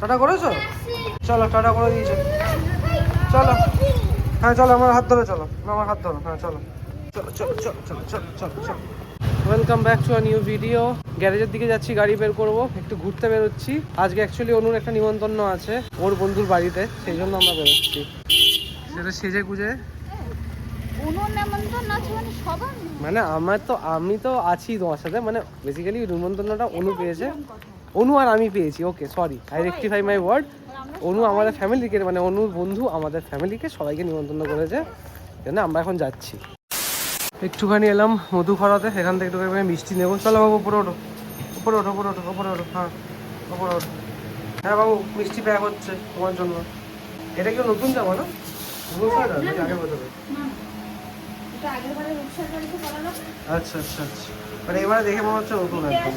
Tata করেছো? চলো tata করে দিয়েছো, চলো। হ্যাঁ চলো, আমার হাত ধরে চলো, আমার হাত ধরো, হ্যাঁ চলো চলো চলো চলো চলো চলো চলো চলো। Welcome back to a new video. গ্যারেজের দিকে যাচ্ছি, গাড়ি বের করবো, একটু ঘুরতে বেরোচ্ছি। আজকে অ্যাকচুয়ালি অনুর একটা নিমন্ত্রণ আছে ওর বন্ধুর বাড়িতে, সেই জন্য আমরা বেরোচ্ছি। সেটা সেজে গুজে মানে আমি তো আছি তোমার সাথে, মানে বেসিক্যালি নিমন্ত্রণটা অনু পেয়েছে, অনু আর আমি পেয়েছি। Okay sorry, I rectify my word. Anu আমাদের ফ্যামিলিকে, মানে অনুর বন্ধু আমাদের ফ্যামিলিকে সবাইকে নিমন্ত্রণ করেছে, জন্য আমরা এখন যাচ্ছি। একটুখানি এলাম মধুখরাতে, এখান থেকে একটুখানি মিষ্টি নেবো। চলো বাবু উপরে ওঠো, উপরে ওঠো, উপরে ওঠো, উপরে ওঠো, হ্যাঁ উপরে ওঠো। হ্যাঁ বাবু মিষ্টি প্যাক হচ্ছে তোমার জন্য। এটা কি নতুন জামা না? আগে বছর? আচ্ছা আচ্ছা আচ্ছা, মানে এবারে দেখে মনে হচ্ছে নতুন একদম।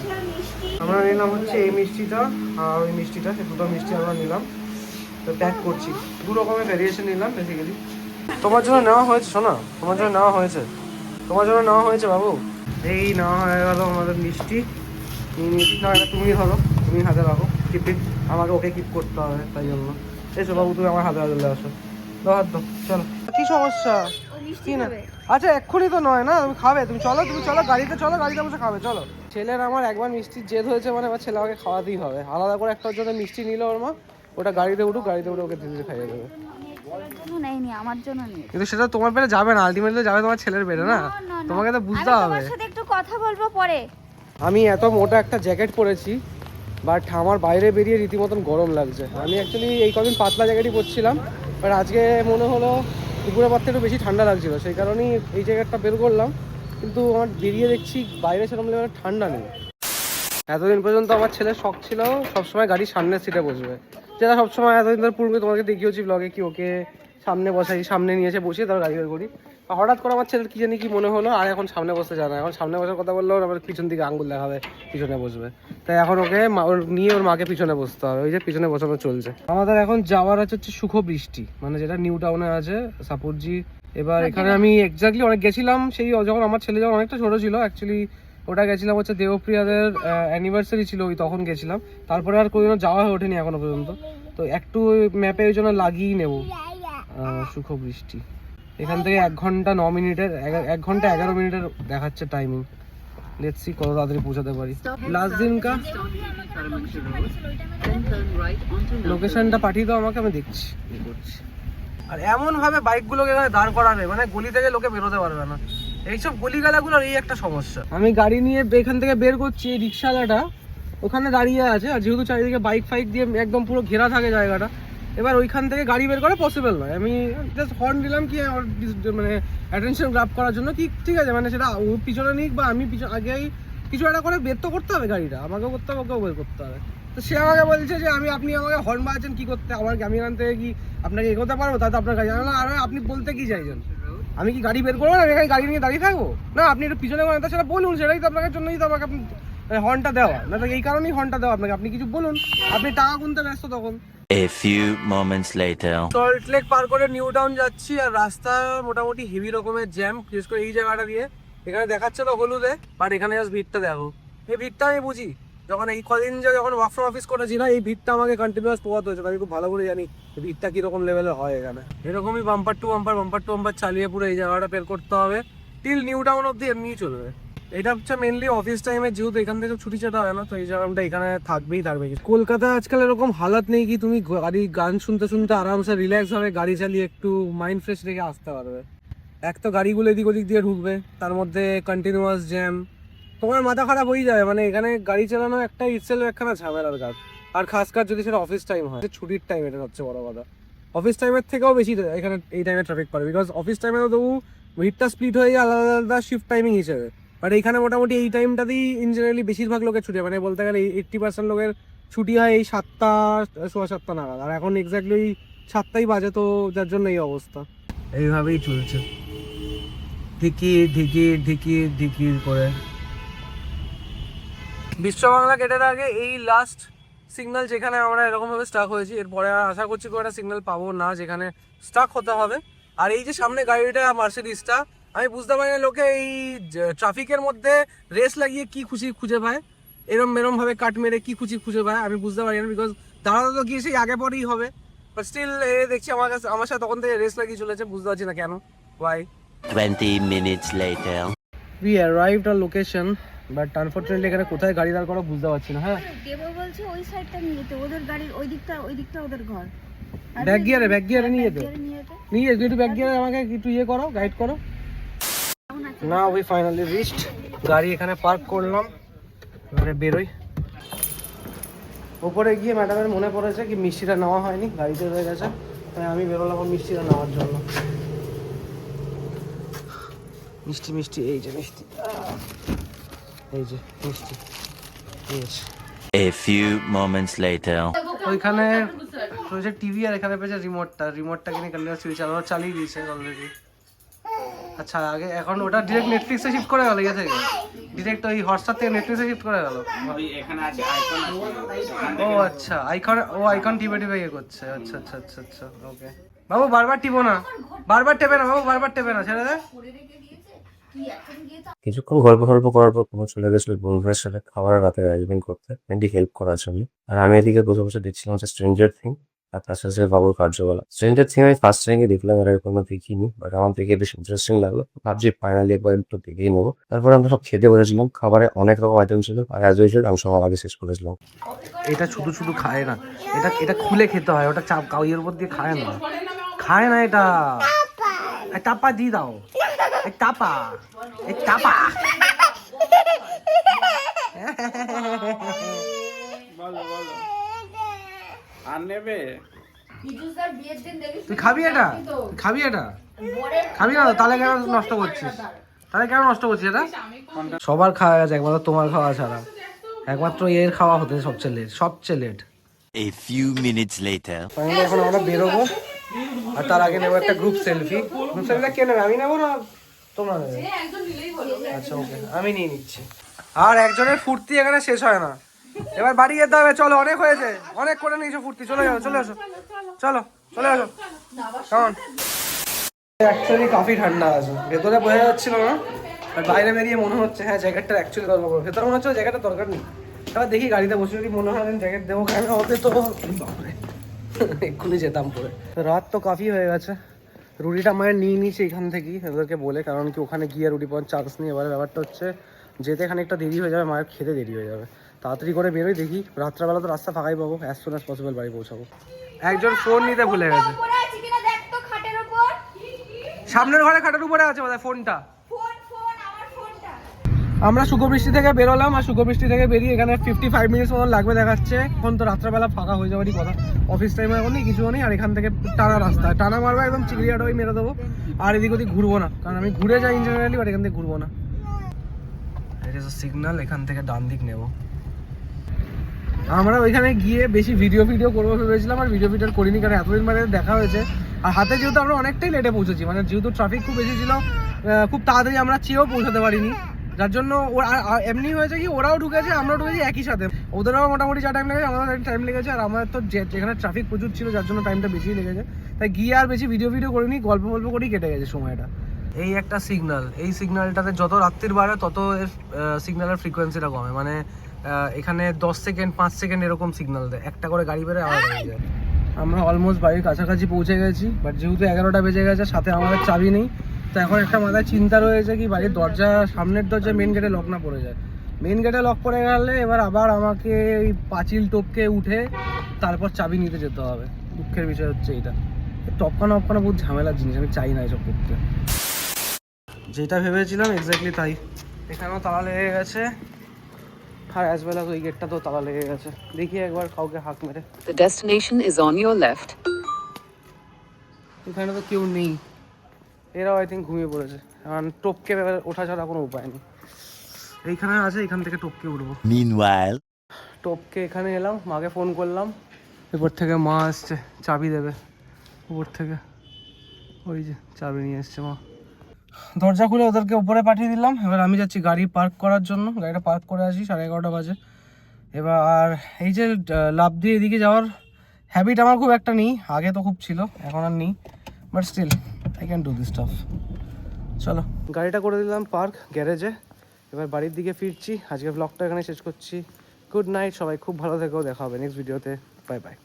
আমরা নিলাম হচ্ছে এই মিষ্টিটা আর ওই মিষ্টিটা, সেই দুটো মিষ্টি আমরা নিলাম, তো প্যাক করছি। দু রকমের ভ্যারিয়েশন নিলাম বেসিক্যালি। তোমার জন্য নেওয়া হয়েছে শোনা, তোমার জন্য নেওয়া হয়েছে, তোমার জন্য নেওয়া হয়েছে বাবু। এই নেওয়া হয়ে গেল আমাদের মিষ্টি। না এটা তুমি ধরো, তুমি হাতে রাখো, কিপ ইট। আমাকে ওকে কিপ করতে হবে, তাই জন্য এসো বাবু, তুমি আমার হাতে হাতে আসো, দাও হাত দাও। চলো, কি সমস্যা? কি না? আচ্ছা এক্ষুনি তো নয় না, তুমি খাবে, তুমি চলো, তুমি চলো গাড়িতে, চলো গাড়িতে বসে খাবে, চলো। ছেলের আমার একবার মিষ্টির জেদ হয়েছে, মানে আমার ছেলে আমাকে খাওয়াতেই হবে। আলাদা করে একটা জন্য মিষ্টি নিল ওর মা, ওটা গাড়িতে উঠুক, গাড়িতে উঠে ওকে ধীরে ধীরে খাইয়ে দেবে। কিন্তু সেটা তোমার পেটে যাবে না, আলটিমেটলি যাবে তোমার ছেলের পেটে না, তোমাকে তো বুঝতে হবে। একটু কথা বলবো পরে। আমি এত মোটা একটা জ্যাকেট পরেছি, বাট আমার বাইরে বেরিয়ে রীতিমতন গরম লাগছে। আমি অ্যাকচুয়ালি এই কদিন পাতলা জ্যাকেটই পরছিলাম, বাট আজকে মনে হলো দুপুরের পর থেকে একটু বেশি ঠান্ডা লাগছিল, সেই কারণেই এই জ্যাকেটটা বের করলাম। কিন্তু আমার বেরিয়ে দেখছি বাইরে সেরকম লেভেলের ঠান্ডা নেই। এতদিন পর্যন্ত আমার ছেলের শখ ছিল সবসময় গাড়ির সামনের সিটে বসবে, যেটা সবসময় এতদিন ধরে পূর্বে তোমাকে দেখিয়েছি ব্লগে, কি ওকে সামনে বসাই, সামনে নিয়ে এসে বসিয়ে তারপর গাড়ি বের করি। হঠাৎ করে আমার ছেলের কি জানি কি মনে হলো, আর এখন সামনে বসতে যায় না। এখন সামনে বসার কথা বললেও আবার পিছন দিকে আঙ্গুল দেখাবে, পিছনে বসবে। তাই এখন ওকে ওর নিয়ে ওর মাকে পিছনে বসতে হবে, ওই যে পিছনে বসানো চলছে। আমাদের এখন যাওয়ার হচ্ছে সুখ বৃষ্টি, মানে যেটা নিউ টাউনে আছে সাপুরজি। এবার এখানে আমি এক্স্যাক্টলি অনেক গেছিলাম সেই যখন আমার ছেলে যখন অনেকটা ছোটো ছিল। অ্যাকচুয়ালি ওটা গেছিলাম হচ্ছে দেবপ্রিয়াদের অ্যানিভার্সারি ছিল, ওই তখন গেছিলাম। তারপরে আর কোনোদিনও যাওয়া হয়ে ওঠেনি এখনো পর্যন্ত। তো একটু ম্যাপে ওই জন্য লাগিয়েই নেবো সুখ বৃষ্টি। এখান থেকে 1 ঘন্টা 9 মিনিটের, 1 ঘন্টা 11 মিনিটের দেখাচ্ছে টাইমিং। লেটস সি কত তাড়াতাড়ি পৌঁছাতে পারি। লাস্ট দিন কা লোকেশনটা পাঠিয়ে দাও আমাকে, আমি দেখছি কি করছি। আর এমন ভাবে বাইকগুলোকে এখানে দাঁড় করাবে, মানে গলি থেকে লোকে বেরোতে পারবে না। এইসব গলিগালাগুলোর এই একটা সমস্যা। আমি গাড়ি নিয়ে এখান থেকে বের করছি, এই রিক্সাওয়ালাটা ওখানে দাঁড়িয়ে আছে, আর যেহেতু চারিদিকে বাইক ফাইক দিয়ে একদম পুরো ঘেরা থাকে জায়গাটা, এবার ওইখান থেকে গাড়ি বের করা পসিবল নয়। আমি জাস্ট হর্ন দিলাম কি মানে অ্যাটেনশন গ্রাব করার জন্য, কি ঠিক আছে, মানে সেটা ও পিছনে নিক বা আমি আগেই কিছু একটা করে বের তো করতে হবে, গাড়িটা আমাকেও করতে হবে, ওকেও বের করতে হবে। তো সে আমাকে বলছে যে আপনি আমাকে হর্ন বাজাচ্ছেন কি করতে, আমি এখান থেকে কি আপনাকে এগোতে পারবো, তাতে আপনার গাড়ি জানা না। আর আপনি বলতে কি চাইছেন, আমি কি গাড়ি বের করবো না, এখানে গাড়ি নিয়ে দাঁড়িয়ে থাকবো না? আপনি একটু পিছনে করেন, সেটা বলুন, সেটাই তো আপনার জন্যই তো আমাকে হর্নটা দেওয়া, না তো এই কারণেই হর্নটা দেওয়া আপনাকে। আপনি কিছু বলুন, আপনি টাকা গুনতে ব্যস্ত তখন। A few moments later. Salt Lake পার করে নিউ টাউন যাচ্ছি, আর রাস্তা মোটামুটি হেভি রকমের জ্যাম, বিশেষ করে এই জায়গাটা দিয়ে। এখানে দেখাচ্ছে তো হলুদে, বাট এখানে জাস্ট ভিড়টা দেখো। এই ভিড়টা আমি বুঝি, যখন এই কদিন যখন ওয়ার্ক ফ্রম অফিস করেছি না, এই ভিড়টা আমাকে কন্টিনিউয়াস পোয়াতে হয়েছে। আমি খুব ভালো করে জানি ভিড়টা কিরকম লেভেলে হয় এখানে। এরকমই বাম্পার টু বাম্পার চালিয়ে পুরো এই জায়গাটা বের করতে হবে, টিল নিউ টাউন অব্দি এমনিই চলবে। এটা হচ্ছে মেনলি অফিস টাইমে, যেহেতু এখান থেকে ছুটি ছাটা হয় না, তো এই জায়গাটা এখানে থাকবেই থাকবে। কলকাতায় আজকাল এরকম হালাত নেই কি তুমি গান শুনতে শুনতে আরামসে রিল্যাক্স ভাবে গাড়ি চালিয়ে একটু মাইন্ড ফ্রেশ রেখে আসতে পারবে। এক তো গাড়িগুলো এদিক ওদিক দিয়ে ঢুকবে, তার মধ্যে কন্টিনিউয়াস জ্যাম, তোমার মাথা খারাপ হয়ে যাবে। মানে এখানে গাড়ি চালানো একটা ইটসেলফ একখানা ঝামেলার কাজ। আর খাস কাজ যদি সেটা অফিস টাইম হয়, ছুটির টাইম, এটা সবচেয়ে বড় কথা। অফিস টাইমের থেকেও বেশি এখানে এই টাইমে ট্রাফিক পড়ে, বিকজ অফিস টাইমে তো তবু ভিড়টা স্প্লিট হয়ে যায় আলাদা আলাদা শিফট টাইমিং হিসেবে। বাট এইখানে মোটামুটি এই টাইমটাতেই ইন জেনারেলি বেশিরভাগ লোকের ছুটি, মানে বলতে গেলে 80% লোকের ছুটি হয় এই 7টা 7:15 নাগাদ। আর এখন এক্স্যাক্টলি 7টাই বাজে, তো যার জন্য এই অবস্থা। এইভাবেই চলছে ধিকির ধিকির ধিকির ধিকির করে। বিশ্ব বাংলা গেটের আগে এই লাস্ট সিগন্যাল যেখানে আমরা এরকমভাবে স্টাক হয়েছি। এরপরে আশা করছি কোনো একটা সিগন্যাল পাবো না যেখানে স্টাক হতে হবে। আর এই যে সামনে গাড়িটা মার্সিডিজটা, আমি বুঝতে পারি না লোকে এই ট্রাফিকের মধ্যে রেস লাগিয়ে কি খুশি খুঁজে পায়, এরমভাবে কাট মেরে কি খুশি খুঁজে পায়, আমি বুঝতে পারি না। বিকজ দাঁড়াতে তো গিয়েছি আগে পরেই হবে, বাট স্টিল দেখছি আমার সাথে তখন থেকে রেস লাগিয়ে চলেছে, বুঝতে পারছি না কেন, Y. 20 minutes later. We arrived at location, but unfortunately এখানে কোথায় গাড়ি দাঁড় করা বুঝতে পারছি না। হ্যাঁ, দেবো বলছে ওই সাইডটা নিয়ে যেতে, ওদের গাড়ির ওই দিকটা ওদের ঘর। ব্যাক গিয়ারে নিয়ে যেতে, নিয়ে যেতে নিয়ে যেতে একটু ব্যাক গিয়ারে আমাকে একটু ইয়ে করো, গাইড করো। না, উই ফাইনালি রিচড। গাড়ি এখানে পার্ক করলাম, এবারে বেরোই। ওপরে গিয়ে ম্যাডামের মনে পড়েছে কি মিষ্টিটা নেওয়া হয়নি, গাড়িতে রয়ে গেছে, তাই আমি বেরোলাম মিষ্টিটা নেওয়ার জন্য। মিষ্টি এই যে মিষ্টি, এই যে মিষ্টি। A few moments later. ওইখানে রয়েছে টিভি আর এখানে পেয়েছে রিমোটটা কিনে কন্টিনিউয়াস টিভি চালিয়ে দিয়েছে অলরেডি। আচ্ছা, আগে এখন ওটা ডিরেক্ট নেটফ্লিক্সে শিফট করে গেল, ইয়ে থেকে ডিরেক্ট ওই হটস্টার থেকে নেটফ্লিক্সে শিফট করে গেল। ও আচ্ছা, আইকন টিপে ইয়ে করছে। আচ্ছা, ওকে। বাবু বারবার টেপে না বাবু, বারবার টেপে না, ছেড়ে দে। কিছুক্ষণ গল্প করার পর কোনো চলে গেছিল বন্ধুদের সাথে খাবার রাতের অ্যারেঞ্জমেন্ট করতে, মেনলি হেল্প করার জন্য। আর আমি এদিকে বসে দেখছিলাম হচ্ছে স্ট্রেঞ্জার থিং আর তার সাথে বাবুর কার্যকলাপ। স্ট্রেঞ্জার থিং আমি ফার্স্ট টাইমে দেখলাম, আর এরকম দেখিনি, বাট আমার দেখে বেশ ইন্টারেস্টিং লাগলো। ভাবছি ফাইনালি একবার একটু দেখেই নেবো। তারপর আমরা সব খেতে বসেছিলাম, খাবারে অনেক রকম আইটেম ছিল, আর অ্যাজ ইউজুয়াল আমি সব আগে শেষ করেছিলাম। এটা শুধু খায় না, এটা খুলে খেতে হয়, ওটা চাপ কাউয়ের উপর দিয়ে খায় না এটা। টাপা দিয়ে দাও, টাপা। আর নেবে তুই খাবি এটা খাবি না? তাহলে কেন নষ্ট করছিস এটা? সবার খাওয়া গেছে, একমাত্র তোমার খাওয়া ছাড়া। একমাত্র এর খাওয়া হতে সবচেয়ে late. A few minutes later. Finally এখন আমরা বেরোবো, আর তার আগে নেবো একটা গ্রুপ সেলফি। কে নেবে, আমি নেবো না তোমরা নেবে? আচ্ছা, ওকে, আমি নিয়ে নিচ্ছি। আর একজনের ফুর্তি এখানে শেষ হয় না, এবার বাড়ি যেতে হবে। চলো, অনেক হয়েছে, অনেক করে নিয়েছো ফুর্তি, চলে আসো কেমন? অ্যাকচুয়ালি কাফি ঠান্ডা আছে, ভেতরে বোঝা যাচ্ছিল না, আর বাইরে বেরিয়ে মনে হচ্ছে হ্যাঁ জ্যাকেটটা অ্যাকচুয়ালি দরকার পড়বে। ভেতরে মনে হচ্ছে জ্যাকেটের দরকার নেই। এবার দেখি গাড়িতে বসে যদি মনে হয় জ্যাকেট দেবো, কেন হতে তো এক্ষুনি যেতাম পরে। রাত তো কাফি হয়ে গেছে, রুটিটা মায়ের নিয়ে নিয়েছি এখান থেকেই ওদেরকে বলে, কারণ কি ওখানে গিয়ে রুটি পাওয়ার চান্স নেই। এবারে ব্যাপারটা হচ্ছে যেতে খানিকটা দেরি হয়ে যাবে, মায়ের খেতে দেরি হয়ে যাবে। তাড়াতাড়ি করে বেরোই, দেখি রাত্রাবেলা তো রাস্তা ফাঁকাই পাবো, অ্যাজ সুন অ্যাজ পসিবল বাড়ি পৌঁছাবো। একজন ফোন নিতে ভুলে গেছে, সামনের ঘরে খাটের উপরে আছে বোধহয় ফোনটা। আমরা সুখবৃষ্টি থেকে বেরোলাম, আর সুখবৃষ্টি থেকে বেরিয়ে এখানে 55 মিনিটস মতন লাগবে দেখাচ্ছে। এখন তো রাত্রেবেলা ফাঁকা হয়ে যাওয়ারই কথা, অফিস টাইমে এখন নেই, কিছু নেই। আর এখান থেকে টানা মারবো একদম চিড়িয়াটা ওই মেরে দেবো, আর এদিক ওদিক ঘুরবো না, কারণ আমি ঘুরে যাই ইঞ্জিনিয়ারলি, বাট এখান থেকে ঘুরবো না। সিগন্যাল, এখান থেকে ডান দিক নেবো। আমরা ওইখানে গিয়ে বেশি ভিডিও করবো ভেবেছিলাম, আর ভিডিও করিনি, কারণ এতদিন মানে দেখা হয়েছে। আর হাতে যেহেতু আমরা অনেকটাই লেটে পৌঁছেছি, মানে যেহেতু ট্রাফিক খুব বেশি ছিল, খুব তাড়াতাড়ি আমরা চেয়েও পৌঁছাতে পারিনি, যার জন্য এমনি হয়েছে কি ওরাও ঢুকেছে আমরাও ঢুকেছি একই সাথে। ওদেরও মোটামুটি যা টাইম লেগেছে আমাদের টাইম লেগেছে, আর আমার তো যেখানে ট্রাফিক প্রচুর ছিল যার জন্য টাইমটা বেশি লেগেছে। তাই গিয়ে আর বেশি ভিডিও করিনি, গল্প করেই কেটে গেছে সময়টা। এই একটা সিগন্যাল, এই সিগন্যালটাতে যত রাত্রির বাড়ে তত এর সিগন্যালের ফ্রিকোয়েন্সিটা কমে, মানে এখানে 10 সেকেন্ড 5 সেকেন্ড এরকম সিগন্যাল দেয়, একটা করে গাড়ি বেরোয় আবার হয়ে যায়। আমরা অলমোস্ট বাড়ির কাছাকাছি পৌঁছে গেছি, বাট যেহেতু 11টা বেজে গেছে, সাথে আমাদের চাবি নেই, তো এখন একটা মাথায় চিন্তা রয়েছে কি বাড়ির সামনের দরজা মেন গেটে লক না পড়ে যায়। মেন গেটে লক পড়ে গেলে এবার আবার আমাকে ওই পাঁচিল টপকে উঠে তারপর চাবি নিতে যেতে হবে। দুঃখের বিষয় হচ্ছে এইটা, টপকানো বহুত ঝামেলার জিনিস, আমি চাই না এসব করতে। যেটা ভেবেছিলাম এক্স্যাক্টলি তাই, এখানেও তালা লেগে গেছে, আর অ্যাজ ওয়েল অ্যাজ ওই গেটটা তো তালা লেগে গেছে। দেখি একবার কাউকে হাঁক মেরে। The destination is on your left. এখানে তো কেউ নেই, এরাও আই থিঙ্ক ঘুমিয়ে পড়েছে, কারণ টপকে ওঠা ছাড়া কোনো উপায় নেই। এইখানে আছে, এখান থেকে টপকে উঠবো। Meanwhile. টপকে এখানে এলাম, মাকে ফোন করলাম, এরপর থেকে মা আসছে চাবি দেবে উপর থেকে, ওই যে চাবি নিয়ে এসছে মা। দরজা খুলে ওদেরকে উপরে পাঠিয়ে দিলাম। এবার আমি যাচ্ছি গাড়ি পার্ক করার জন্য, গাড়িটা পার্ক করে আসি, 11:30 বাজে। এবার এই যে লাফ দিয়ে এদিকে যাওয়ার হ্যাবিট আমার খুব একটা নেই, আগে তো খুব ছিল, এখন আর নেই, but still I can do this stuff. চলো, গাড়িটা করে দিলাম পার্ক গ্যারেজে, এবার বাড়ির দিকে ফিরছি। আজকে ব্লগটা এখানে শেষ করছি। গুড নাইট সবাই, খুব ভালো থেকো, দেখা হবে নেক্সট ভিডিওতে। Bye bye.